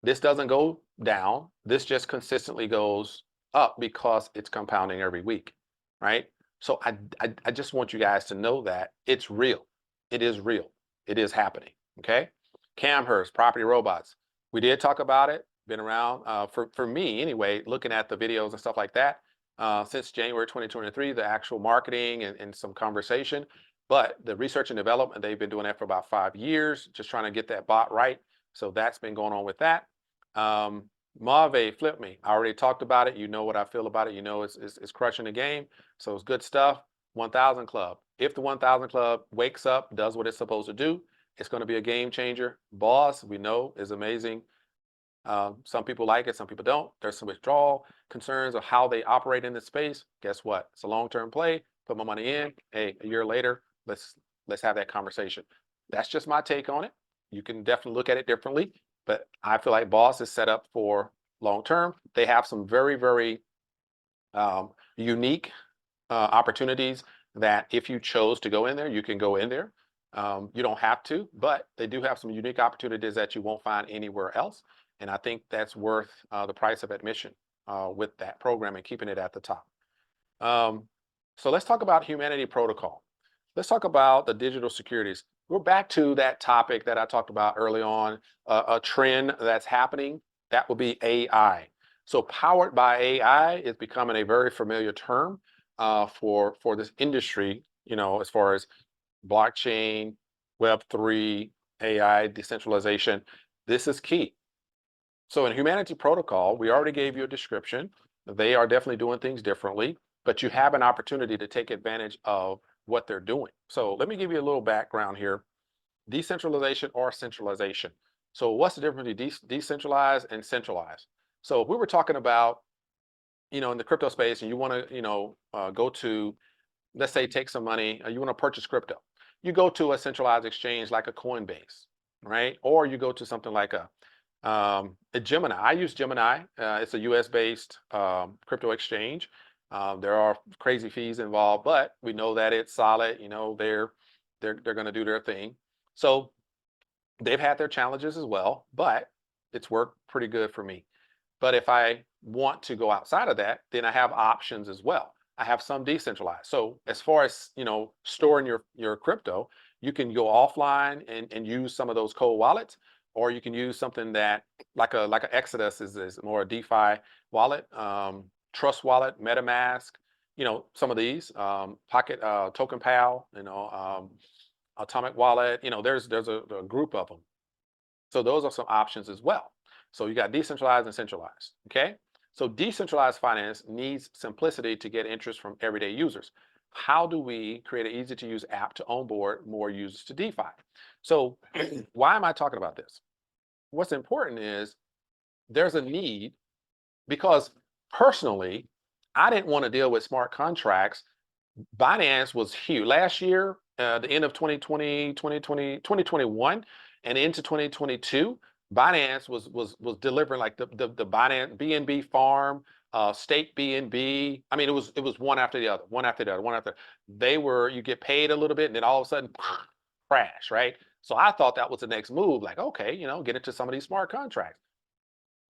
This doesn't go down. This just consistently goes up because it's compounding every week, right? So I just want you guys to know that it's real. It is real. It is happening, okay? Camhurst, Property Robots. We did talk about it. Been around, for me anyway, looking at the videos and stuff like that, since January 2023, the actual marketing and some conversation. But the research and development, they've been doing that for about 5 years, just trying to get that bot right. So that's been going on with that. Mave, Flip Me. I already talked about it. You know what I feel about it. You know it's crushing the game. So it's good stuff. 1000 Club. If the 1000 Club wakes up, does what it's supposed to do, it's going to be a game changer. Boss, we know, is amazing. Some people like it, some people don't. There's some withdrawal concerns of how they operate in this space. Guess what? It's a long-term play. Put my money in. Hey, a year later, let's have that conversation. That's just my take on it. You can definitely look at it differently, but I feel like Boss is set up for long-term. They have some very, very unique opportunities that if you chose to go in there, you can go in there. You don't have to, but they do have some unique opportunities that you won't find anywhere else. And I think that's worth the price of admission with that program and keeping it at the top. So let's talk about Humanity Protocol. Let's talk about the digital securities. We're back to that topic that I talked about early on, a trend that's happening. That will be AI. So powered by AI is becoming a very familiar term for this industry, as far as blockchain, Web3, AI, decentralization. This is key. So in Humanity Protocol, we already gave you a description. They are definitely doing things differently, but you have an opportunity to take advantage of what they're doing. So let me give you a little background here. Decentralization or centralization. So what's the difference between decentralized and centralized? So if we were talking about, in the crypto space and you want to, go to, let's say, take some money, you want to purchase crypto. You go to a centralized exchange like a Coinbase, right? Or you go to something like a Gemini. I use Gemini. It's a US-based crypto exchange. There are crazy fees involved, but we know that it's solid. They're going to do their thing. So they've had their challenges as well, but it's worked pretty good for me. But if I want to go outside of that, then I have options as well. I have some decentralized. So as far as storing your crypto, you can go offline and use some of those cold wallets, or you can use something that like a Exodus is more a DeFi wallet, Trust Wallet, MetaMask, some of these, Pocket, Token Pal, Atomic Wallet. There's a group of them. So those are some options as well. So you got decentralized and centralized. Okay. So decentralized finance needs simplicity to get interest from everyday users. How do we create an easy to use app to onboard more users to DeFi? So why am I talking about this? What's important is there's a need, because personally, I didn't want to deal with smart contracts. Binance was huge. Last year, the end of 2021 and into 2022, Binance was delivering like the Binance BNB farm, stake BNB. I mean, it was one after the other, one after the other, one after. You get paid a little bit and then all of a sudden crash, right? So I thought that was the next move, like, okay, get into some of these smart contracts.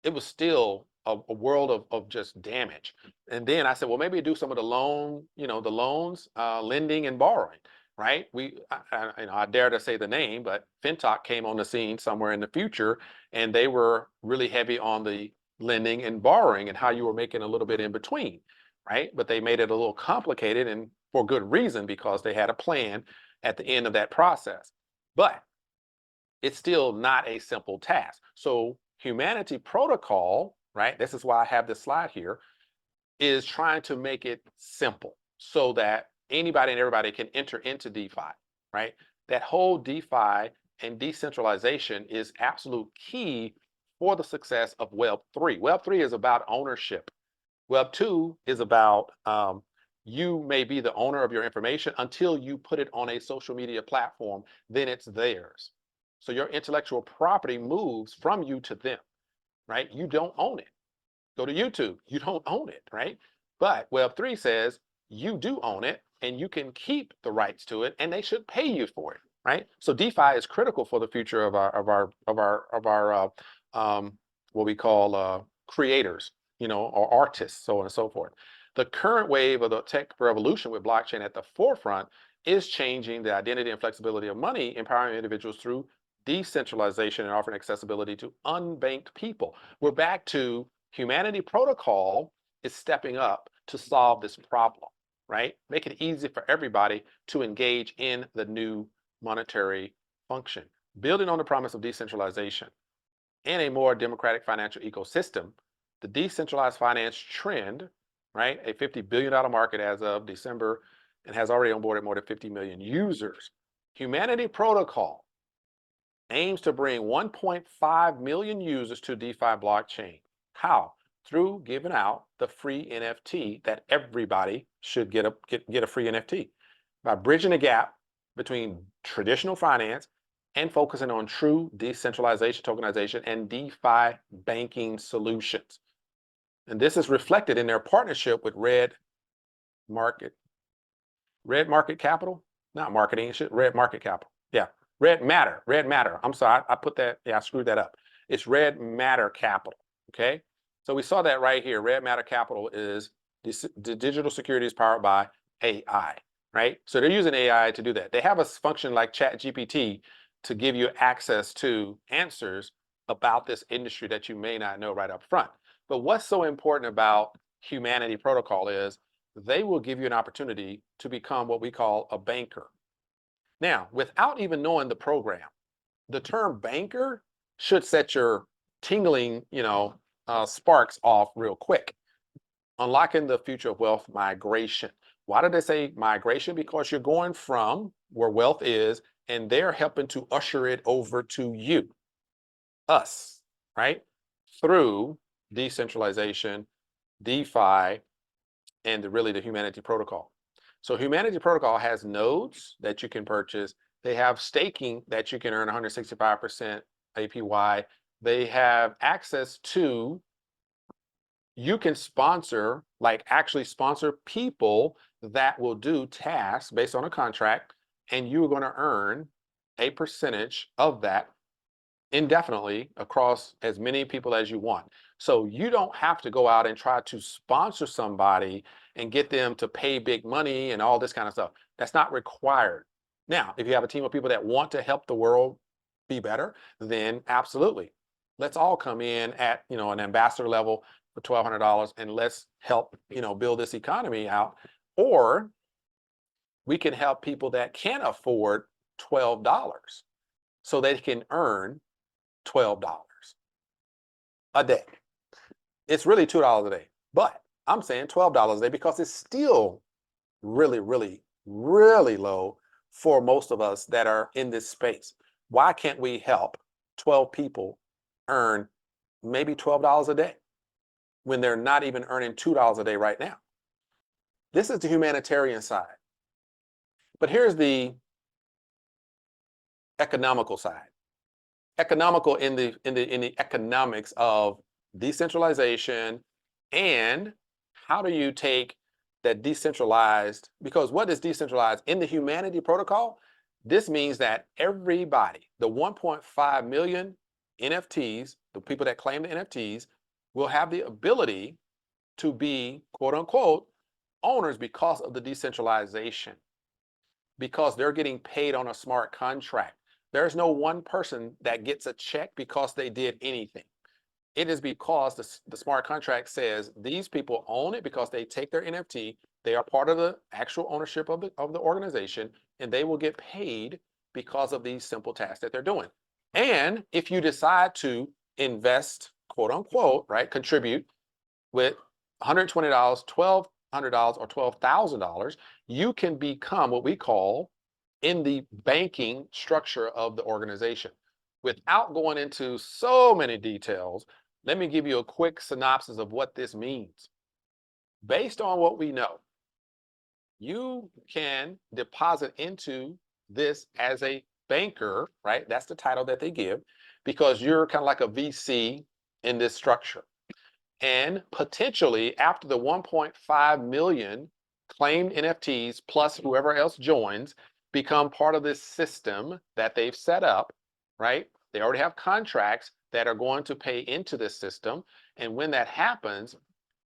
It was still a world of just damage. And then I said, well, maybe do some of the loans, lending and borrowing, right? I dare to say the name, but FinTalk came on the scene somewhere in the future, and they were really heavy on the lending and borrowing and how you were making a little bit in between, right? But they made it a little complicated, and for good reason, because they had a plan at the end of that process. But it's still not a simple task. So Humanity Protocol, right? This is why I have this slide here, is trying to make it simple so that anybody and everybody can enter into DeFi, right? That whole DeFi and decentralization is absolute key for the success of Web 3. Web 3 is about ownership. Web 2 is about you may be the owner of your information until you put it on a social media platform, then it's theirs. So your intellectual property moves from you to them, right? You don't own it. Go to YouTube, you don't own it, right? But Web3 says you do own it and you can keep the rights to it and they should pay you for it, right? So DeFi is critical for the future of our what we call creators, or artists, so on and so forth. The current wave of the tech revolution with blockchain at the forefront is changing the identity and flexibility of money, empowering individuals through decentralization and offering accessibility to unbanked people. We're back to Humanity Protocol is stepping up to solve this problem, right? Make it easy for everybody to engage in the new monetary function. Building on the promise of decentralization and a more democratic financial ecosystem, the decentralized finance trend, right? A $50 billion market as of December and has already onboarded more than 50 million users. Humanity Protocol aims to bring 1.5 million users to DeFi blockchain. How? Through giving out the free NFT that everybody should get a free NFT. By bridging the gap between traditional finance and focusing on true decentralization, tokenization, and DeFi banking solutions. And this is reflected in their partnership with Red Market Capital, not marketing, Red Market Capital. Yeah, Red Matter. I'm sorry, I put that, I screwed that up. It's Red Matter Capital, okay? So we saw that right here. Red Matter Capital is the digital securities powered by AI, right? So they're using AI to do that. They have a function like ChatGPT to give you access to answers about this industry that you may not know right up front. But what's so important about Humanity Protocol is they will give you an opportunity to become what we call a banker. Now, without even knowing the program, the term banker should set your tingling, sparks off real quick. Unlocking the future of wealth migration. Why did they say migration? Because you're going from where wealth is, and they're helping to usher it over to you, us, right? Through decentralization, DeFi, and really the Humanity Protocol. So Humanity Protocol has nodes that you can purchase. They have staking that you can earn 165% APY. They have access to, you can sponsor, like actually sponsor people that will do tasks based on a contract, and you're going to earn a percentage of that indefinitely across as many people as you want. So you don't have to go out and try to sponsor somebody and get them to pay big money and all this kind of stuff. That's not required. Now, if you have a team of people that want to help the world be better, then absolutely. Let's all come in at, an ambassador level for $1,200 and let's help, build this economy out. Or we can help people that can't afford $12 so they can earn $12 a day. It's really $2 a day, but I'm saying $12 a day because it's still really, really, really low for most of us that are in this space. Why can't we help 12 people earn maybe $12 a day when they're not even earning $2 a day right now? This is the humanitarian side. But here's the economical side. Economical in the economics of decentralization, and how do you take that decentralized, because what is decentralized in the Humanity Protocol? This means that everybody, the 1.5 million NFTs, the people that claim the NFTs, will have the ability to be, quote unquote, owners because of the decentralization, because they're getting paid on a smart contract. There's no one person that gets a check because they did anything. It is because the smart contract says these people own it because they take their NFT, they are part of the actual ownership of the organization, and they will get paid because of these simple tasks that they're doing. And if you decide to invest, quote unquote, right, contribute with $120, $1,200, or $12,000, you can become what we call in the banking structure of the organization. Without going into so many details, let me give you a quick synopsis of what this means. Based on what we know, you can deposit into this as a banker, right? That's the title that they give, because you're kind of like a VC in this structure. And potentially after the 1.5 million claimed NFTs plus whoever else joins become part of this system that they've set up, right? They already have contracts that are going to pay into this system. And when that happens,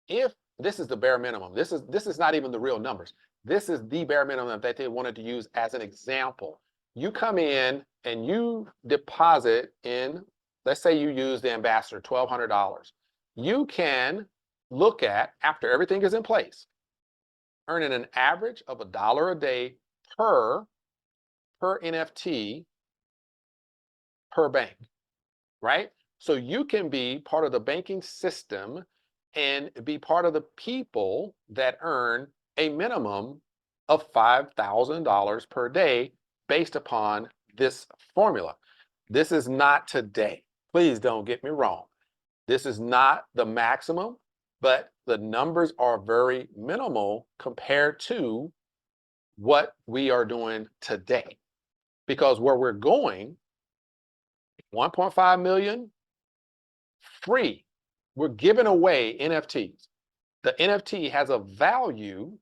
if this is the bare minimum, this is not even the real numbers. This is the bare minimum that they wanted to use as an example. You come in and you deposit in, let's say you use the ambassador, $1,200. You can look at, after everything is in place, earning an average of $1 a day per NFT per bank, right? So you can be part of the banking system and be part of the people that earn a minimum of $5,000 per day based upon this formula. This is not today. Please don't get me wrong. This is not the maximum, but the numbers are very minimal compared to what we are doing today. Because where we're going, 1.5 million free. We're giving away NFTs. The NFT has a value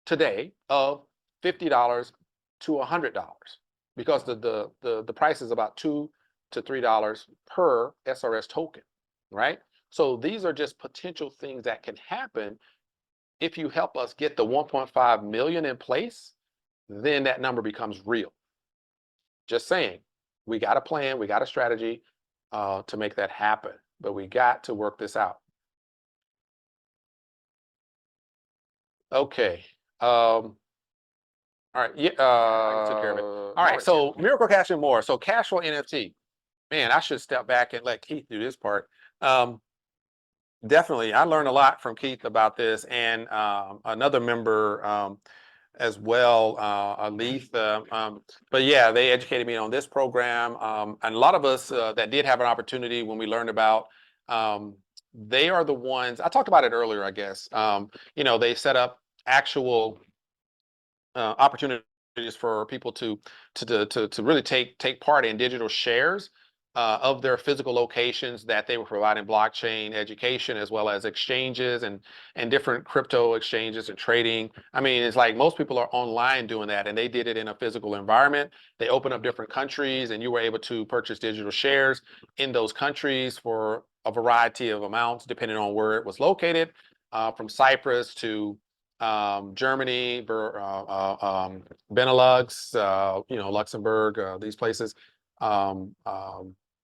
today of $50 to $100 because the price is about $2 to $3 per SRS token, right? So these are just potential things that can happen if you help us get the 1.5 million in place. Then that number becomes real. Just saying, we got a plan, we got a strategy to make that happen, but we got to work this out. Okay. All right. Yeah. Took care of it. All right. So Miracle Cash and more. So cash flow NFT. Man, I should step back and let Keith do this part. Definitely, I learned a lot from Keith about this, and another member as well, Leith. But yeah, they educated me on this program, and a lot of us that did have an opportunity when we learned about. They are the ones I talked about it earlier, I guess. You know, they set up actual opportunities for people to really take part in digital shares of their physical locations that they were providing blockchain education, as well as exchanges and different crypto exchanges and trading. I mean, it's like most people are online doing that, and they did it in a physical environment. They opened up different countries, and you were able to purchase digital shares in those countries for a variety of amounts, depending on where it was located, from Cyprus to Germany, Benelux, you know, Luxembourg, these places,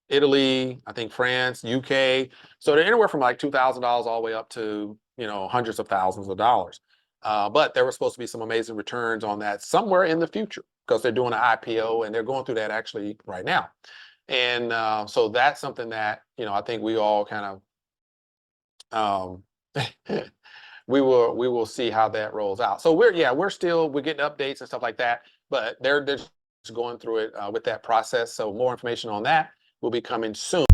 Italy, I think France, UK. So they're anywhere from like $2,000 all the way up to, you know, hundreds of thousands of dollars. But there were supposed to be some amazing returns on that somewhere in the future because they're doing an IPO and they're going through that actually right now. And so that's something that, you know, I think we all kind of we will see how that rolls out. So we're getting updates and stuff like that, but they're just going through it with that process. So more information on that will be coming soon.